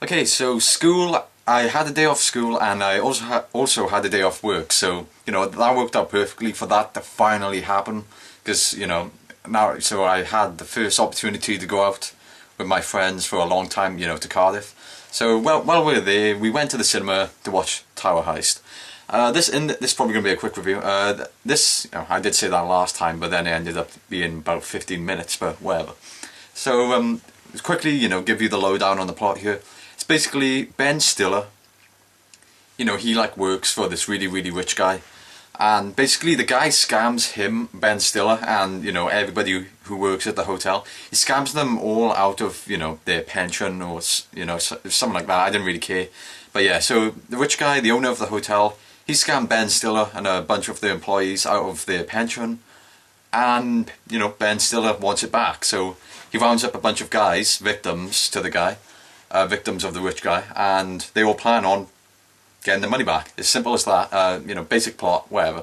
Okay, so school, I had a day off school and I also had a day off work. So, that worked out perfectly for that to finally happen. Because, so I had the first opportunity to go out with my friends for a long time, to Cardiff. So, while we were there, we went to the cinema to watch Tower Heist. This is probably going to be a quick review. I did say that last time, but then it ended up being about 15 minutes, but whatever. So, quickly, give you the lowdown on the plot here. It's basically Ben Stiller. He like works for this really, really rich guy. And basically the guy scams him, Ben Stiller, and, everybody who works at the hotel. He scams them all out of, their pension or, something like that. I didn't really care. But yeah, so the rich guy, the owner of the hotel, he scammed Ben Stiller and a bunch of the employees out of their pension. And, Ben Stiller wants it back. So he rounds up a bunch of guys, victims to the guy. Victims of the rich guy, and they all plan on getting the money back. As simple as that. Basic plot, whatever.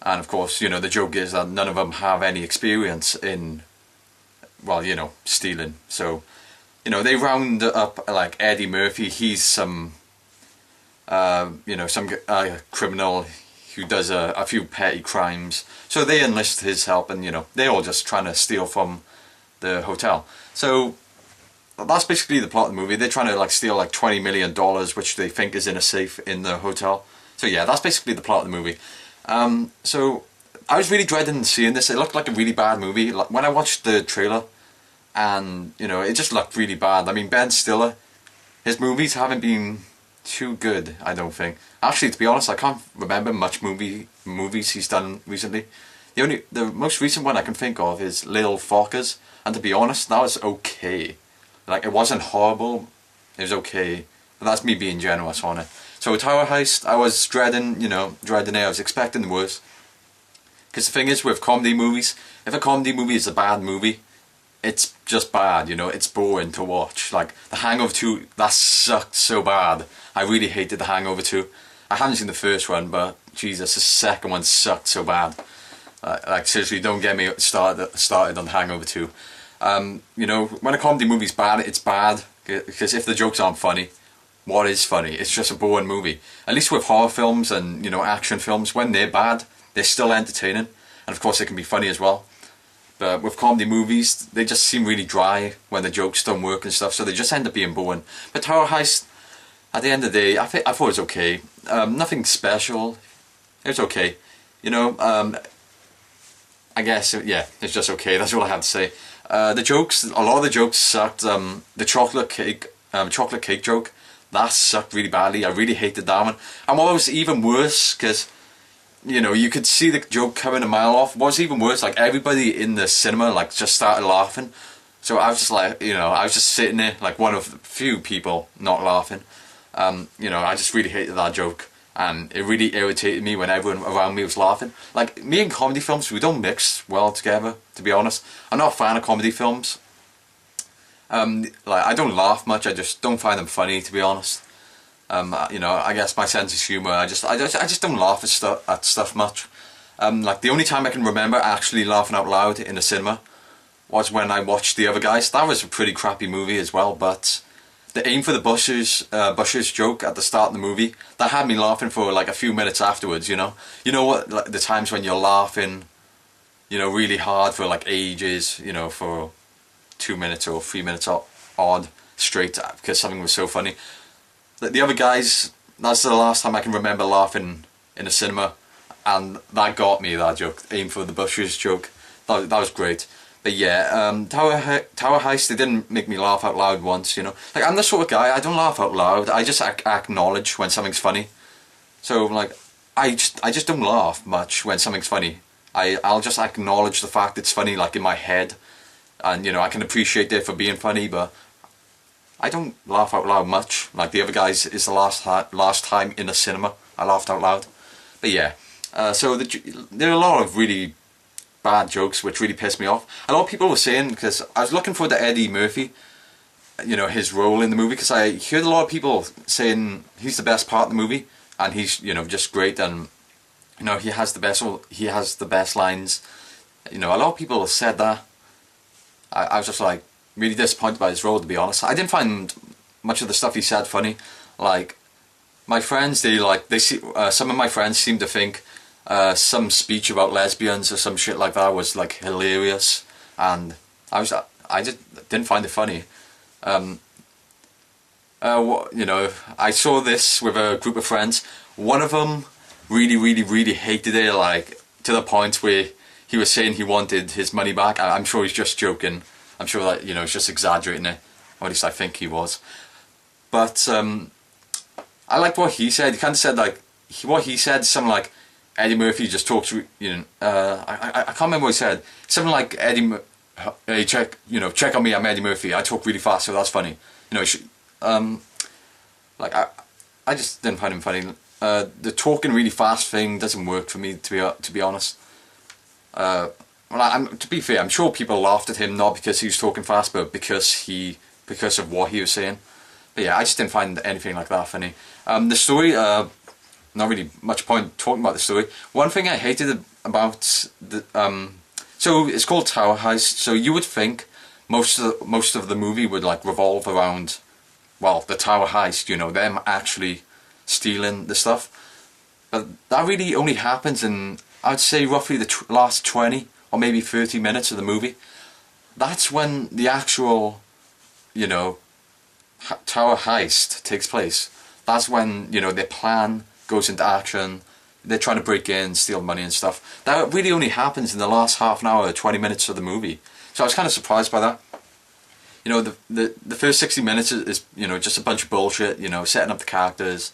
And of course, the joke is that none of them have any experience in, well, stealing. So, they round up like Eddie Murphy. He's some, some criminal who does a few petty crimes. So they enlist his help, and they're all just trying to steal from the hotel. So that's basically the plot of the movie. They're trying to like steal like $20 million, which they think is in a safe in the hotel. So yeah, that's basically the plot of the movie. So I was really dreading seeing this. It looked like a really bad movie. Like, when I watched the trailer, and it just looked really bad. I mean, Ben Stiller, his movies haven't been too good, I don't think. Actually, to be honest, I can't remember much movies he's done recently. The most recent one I can think of is Little Fockers, and to be honest, that was okay. Like, it wasn't horrible, it was okay, but that's me being generous on it. So Tower Heist, I was dreading it, I was expecting the worst. Because the thing is with comedy movies, if a comedy movie is a bad movie, it's just bad, it's boring to watch. Like, The Hangover 2, that sucked so bad. I really hated The Hangover 2. I haven't seen the first one, but Jesus, the second one sucked so bad. Like, seriously, don't get me started on The Hangover 2. When a comedy movie's bad, it's bad, because if the jokes aren't funny, what is funny? It's just a boring movie. At least with horror films and, action films, when they're bad, they're still entertaining. And of course they can be funny as well. But with comedy movies, they just seem really dry when the jokes don't work and stuff, so they just end up being boring. But Tower Heist, at the end of the day, I thought it was okay. Nothing special. It was okay. I guess, yeah, it's just okay. That's all I have to say. A lot of the jokes sucked. The chocolate cake joke, that sucked really badly. I really hated that one. And what was even worse, because, you could see the joke coming a mile off. What was even worse, like, everybody in the cinema, like, just started laughing. So I was just like, I was just sitting there, like, one of the few people not laughing. I just really hated that joke. And it really irritated me when everyone around me was laughing. Like, me and comedy films, we don't mix well together, to be honest. I'm not a fan of comedy films. I don't laugh much, I just don't find them funny, to be honest. I guess my sense of humour, I just don't laugh at stuff much. Like, the only time I can remember actually laughing out loud in the cinema was when I watched The Other Guys. That was a pretty crappy movie as well, but the aim for the Bushes joke at the start of the movie, that had me laughing for like a few minutes afterwards, You know what, like, the times when you're laughing, really hard for like ages, for 2 minutes or 3 minutes odd straight because something was so funny. The Other Guys, that's the last time I can remember laughing in a cinema, and that got me, that joke, aim for the Bushes joke. That was great. But yeah, Tower Heist, they didn't make me laugh out loud once, Like, I'm the sort of guy, I don't laugh out loud, I just acknowledge when something's funny. So, like, I just don't laugh much when something's funny. I'll just acknowledge the fact it's funny, like, in my head. And, I can appreciate it for being funny, but I don't laugh out loud much. Like, The Other Guys is the last time in the cinema I laughed out loud. But yeah, so there are a lot of really bad jokes which really pissed me off. A lot of people were saying, because I was looking for the Eddie Murphy, his role in the movie, because I heard a lot of people saying he's the best part of the movie, and he's, just great, and, he has the best lines. A lot of people said that. I was just like really disappointed by his role, to be honest. I didn't find much of the stuff he said funny. Like, my friends, they see, some of my friends seem to think some speech about lesbians or some shit like that was like hilarious, and I just didn't find it funny. You know, I saw this with a group of friends. One of them really hated it, like to the point where he was saying he wanted his money back. I'm sure he's just joking. I'm sure that, you know, he's just exaggerating it, or at least I think he was. But I liked what he said. He kind of said like what he said, something like Eddie Murphy just talks. You know, I can't remember what he said. Something like hey, check on me. I'm Eddie Murphy. I talk really fast, so that's funny. You know, like I just didn't find him funny. The talking really fast thing doesn't work for me, to be honest. Well, to be fair, I'm sure people laughed at him not because he was talking fast, but because of what he was saying. But yeah, I just didn't find anything like that funny. The story, not really much point talking about the story. One thing I hated about the so it's called Tower Heist. So you would think most of the movie would like revolve around, well, the Tower Heist. You know, them actually stealing the stuff. But that really only happens in, I'd say, roughly the last 20 or maybe 30 minutes of the movie. That's when the actual, you know, Tower Heist takes place. That's when, you know, their plan goes into action. They're trying to break in, steal money and stuff. That really only happens in the last half an hour, 20 minutes of the movie. So I was kind of surprised by that. You know, the first 60 minutes is, you know, just a bunch of bullshit, you know, setting up the characters.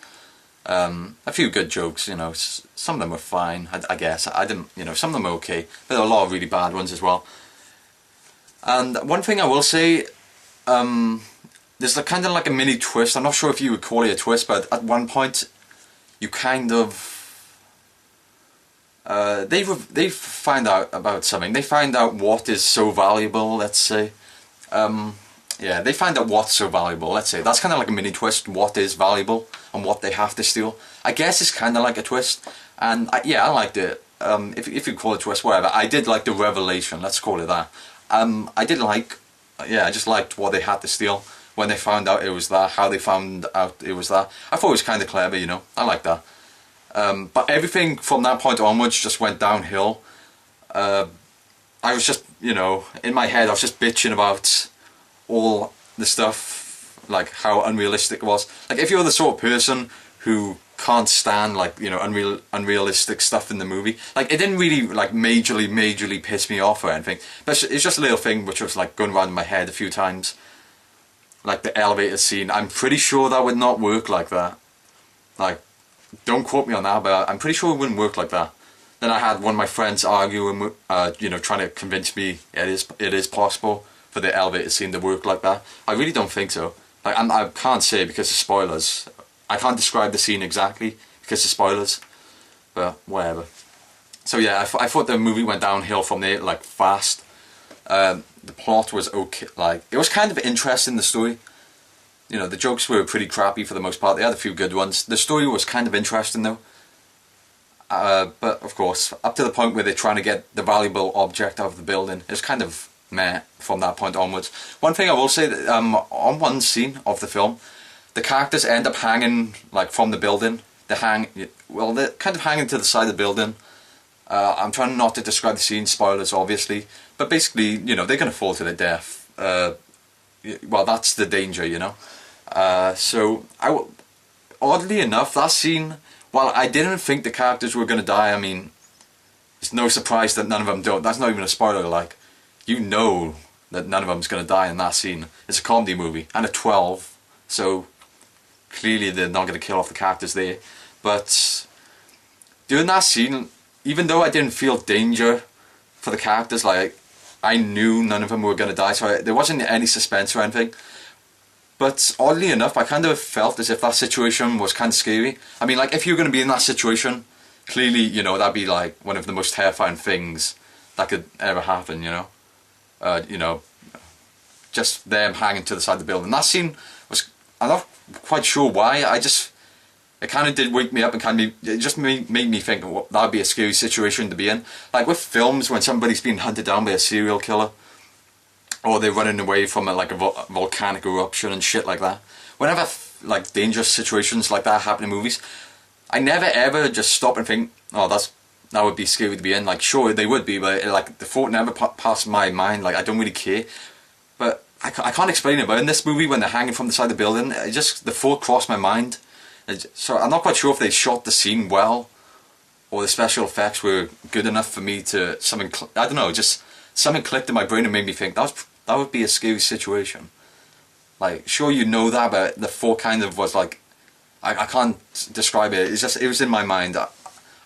A few good jokes, you know, some of them were fine, I guess. I didn't, you know, some of them were okay. But there are a lot of really bad ones as well. And one thing I will say, there's kind of like a mini twist. I'm not sure if you would call it a twist, but at one point, you kind of... they find out about something. They find out what is so valuable, let's say. Yeah, they find out what's so valuable, let's say. That's kind of like a mini twist, what is valuable and what they have to steal. I guess it's kind of like a twist, and yeah, I liked it. If you call it a twist, whatever. I did like the revelation, let's call it that. I did like, yeah, I just liked what they had to steal. When they found out it was that, how they found out it was that. I thought it was kind of clever, you know, I like that. But everything from that point onwards just went downhill. I was just, you know, in my head I was just bitching about all the stuff, like how unrealistic it was. Like if you're the sort of person who can't stand, like, you know, unrealistic stuff in the movie, like it didn't really like majorly piss me off or anything, but it's just a little thing which was like going around in my head a few times. Like the elevator scene, I'm pretty sure that would not work like that. Like, don't quote me on that, but I'm pretty sure it wouldn't work like that. Then I had one of my friends arguing, you know, trying to convince me it is possible for the elevator scene to work like that. I really don't think so. Like, I can't say because of spoilers. I can't describe the scene exactly because of spoilers, but whatever. So yeah, I thought the movie went downhill from there, like, fast. The plot was okay, like, it was kind of interesting, the story. You know, the jokes were pretty crappy for the most part. They had a few good ones. The story was kind of interesting though. But of course, up to the point where they're trying to get the valuable object out of the building, it's kind of meh from that point onwards. One thing I will say, that, on one scene of the film, the characters end up hanging, like, from the building. They're kind of hanging to the side of the building. I'm trying not to describe the scene, spoilers obviously, but basically, you know, they're going to fall to their death. Well, that's the danger, you know. So, oddly enough, that scene, while I didn't think the characters were going to die, I mean, it's no surprise that none of them don't. That's not even a spoiler, like, you know that none of them's going to die in that scene. It's a comedy movie, and a 12, so clearly they're not going to kill off the characters there. But during that scene, even though I didn't feel danger for the characters, like, I knew none of them were going to die, so there wasn't any suspense or anything. But oddly enough, I kind of felt as if that situation was kind of scary. I mean, like, if you're going to be in that situation, clearly, you know, that'd be like one of the most terrifying things that could ever happen, you know. You know, just them hanging to the side of the building. That scene was, I'm not quite sure why, it kind of did wake me up and it just made me think, well, that'd be a scary situation to be in. Like with films, when somebody's being hunted down by a serial killer, or they're running away from like a volcanic eruption and shit like that. whenever like dangerous situations like that happen in movies, I never ever just stop and think, oh, that would be scary to be in. Like, sure, they would be, but like the thought never passed my mind. Like, I don't really care. But I can't explain it. But in this movie, when they're hanging from the side of the building, the thought crossed my mind. So I'm not quite sure if they shot the scene well, or the special effects were good enough for me to I don't know, just something clicked in my brain and made me think that would be a scary situation. Like, sure, you know that, but the thought kind of was like, I can't describe it. It was in my mind.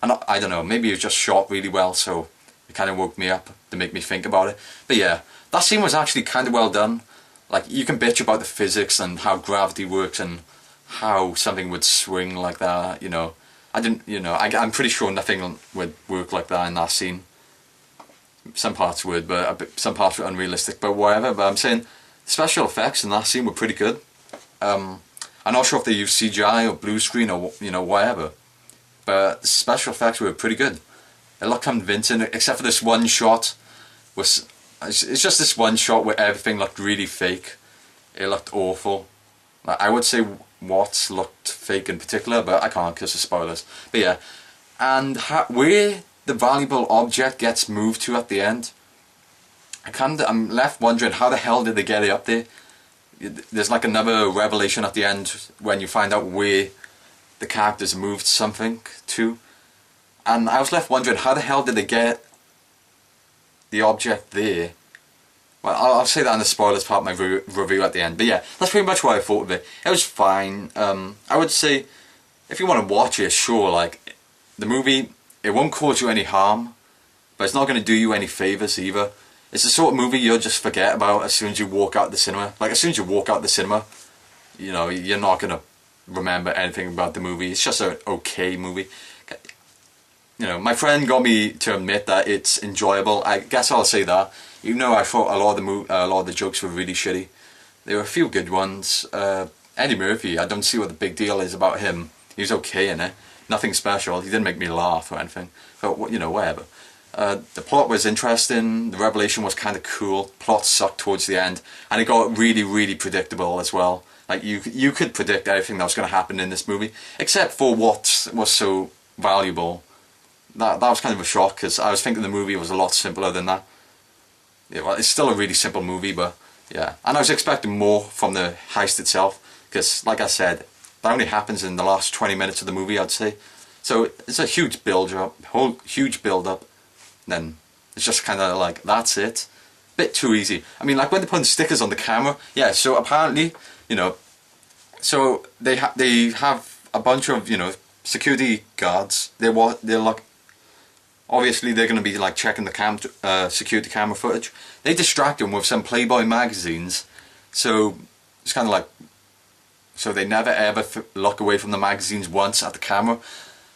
I don't know, maybe it was just shot really well, so it kind of woke me up to make me think about it. But yeah, that scene was actually kind of well done. Like, you can bitch about the physics and how gravity works and how something would swing like that, you know. I'm pretty sure nothing would work like that in that scene. Some parts would, but some parts were unrealistic, but whatever. But I'm saying, special effects in that scene were pretty good. I'm not sure if they used CGI or blue screen or, you know, whatever. But the special effects were pretty good. It looked convincing, except for this one shot. It's just this one shot where everything looked really fake. It looked awful. Like, I would say Watts looked fake in particular, but I can't because of spoilers. But yeah, and where the valuable object gets moved to at the end, I'm left wondering how the hell did they get it up there. There's like another revelation at the end when you find out where the characters moved something to, and I was left wondering how the hell did they get the object there. Well, I'll say that in the spoilers part of my review at the end, but yeah, that's pretty much what I thought of it. It was fine. I would say, if you want to watch it, sure, like, the movie, it won't cause you any harm, but it's not going to do you any favours either. It's the sort of movie you'll just forget about as soon as you walk out the cinema. Like, as soon as you walk out the cinema, you know, you're not going to remember anything about the movie. It's just an okay movie. You know, my friend got me to admit that it's enjoyable. I guess I'll say that. Even though I thought a lot of the jokes were really shitty, there were a few good ones. Eddie Murphy, I don't see what the big deal is about him. He was okay in it. Nothing special. He didn't make me laugh or anything. But, you know, whatever. The plot was interesting. The revelation was kind of cool. Plot sucked towards the end, and it got really, really predictable as well. Like, you could predict everything that was going to happen in this movie, except for what was so valuable. That was kind of a shock, because I was thinking the movie was a lot simpler than that. Yeah, well, it's still a really simple movie, but yeah. And I was expecting more from the heist itself, because, like I said, that only happens in the last 20 minutes of the movie, I'd say. So it's a huge build-up, huge build-up. Then it's just kind of like, that's it. Bit too easy. I mean, like when they're putting stickers on the camera, yeah, so apparently, you know, so they have a bunch of, you know, security guards. They're like, obviously they're going to be like checking the security camera footage. They distract them with some Playboy magazines, so it's kind of like, so they never ever look away from the magazines once at the camera.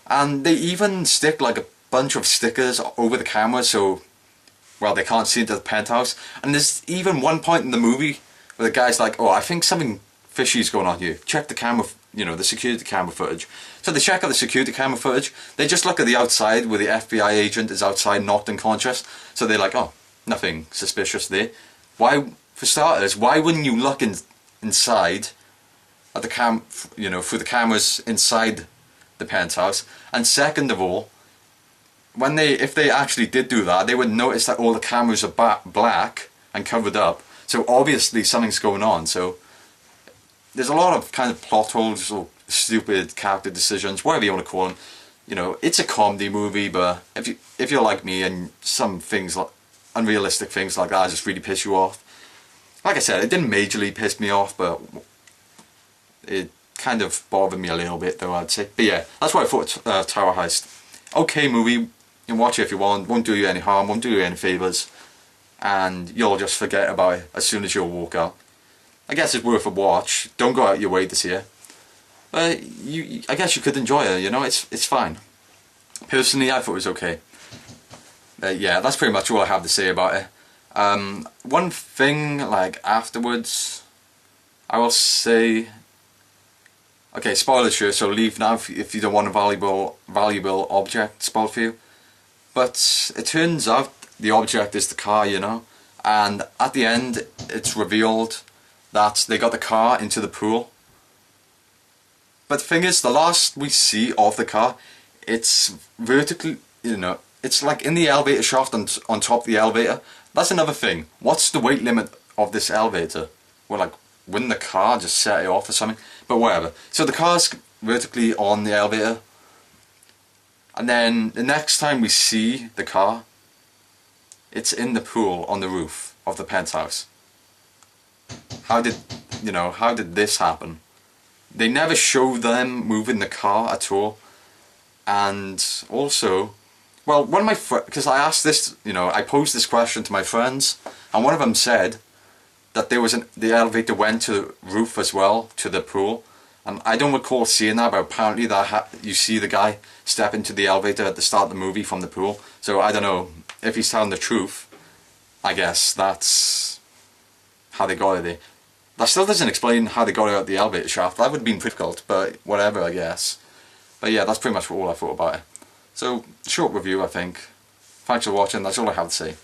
And they even stick like a bunch of stickers over the camera, so, well, they can't see into the penthouse. And there's even one point in the movie where the guy's like, oh, I think something fishy's going on here. Check the camera, you know, the security camera footage. So they check out the security camera footage. They just look at the outside where the FBI agent is outside, knocked unconscious. So they're like, oh, nothing suspicious there. Why, for starters, why wouldn't you look inside at the you know, through the cameras inside the penthouse? And second of all, if they actually did do that, they would notice that all the cameras are black and covered up. So obviously something's going on. So there's a lot of kind of plot holes or stupid character decisions, whatever you want to call them. You know, it's a comedy movie, but if you're like me and some things, like unrealistic things like that, just really piss you off. Like I said, it didn't majorly piss me off, but it kind of bothered me a little bit, though, I'd say. But yeah, that's why I thought Tower Heist. Okay movie. You can watch it if you want. Won't do you any harm. Won't do you any favours. And you'll just forget about it as soon as you walk out. I guess it's worth a watch. Don't go out your way to see it. But I guess you could enjoy it, you know, it's fine. Personally, I thought it was okay. Yeah, that's pretty much all I have to say about it. One thing, like, afterwards, I will say... Okay, spoilers sure, so leave now if you don't want a valuable object spoiled for you. But it turns out the object is the car, you know, and at the end it's revealed that they got the car into the pool. But the thing is, the last we see of the car, it's vertically, you know, it's like in the elevator shaft on top of the elevator. That's another thing. What's the weight limit of this elevator? Well, like, wouldn't the car just set it off or something? But whatever. So the car's vertically on the elevator. And then the next time we see the car, it's in the pool on the roof of the penthouse. How did this happen? They never show them moving the car at all. And also, well, one of my friends, because I asked this, I posed this question to my friends, and one of them said that the elevator went to the roof as well, to the pool. And I don't recall seeing that, but apparently you see the guy step into the elevator at the start of the movie from the pool. So I don't know if he's telling the truth. I guess that's how they got it there. That still doesn't explain how they got it out the elevator shaft. That would have been difficult, but whatever, I guess. But yeah, that's pretty much all I thought about it. So, short review, I think. Thanks for watching, that's all I have to say.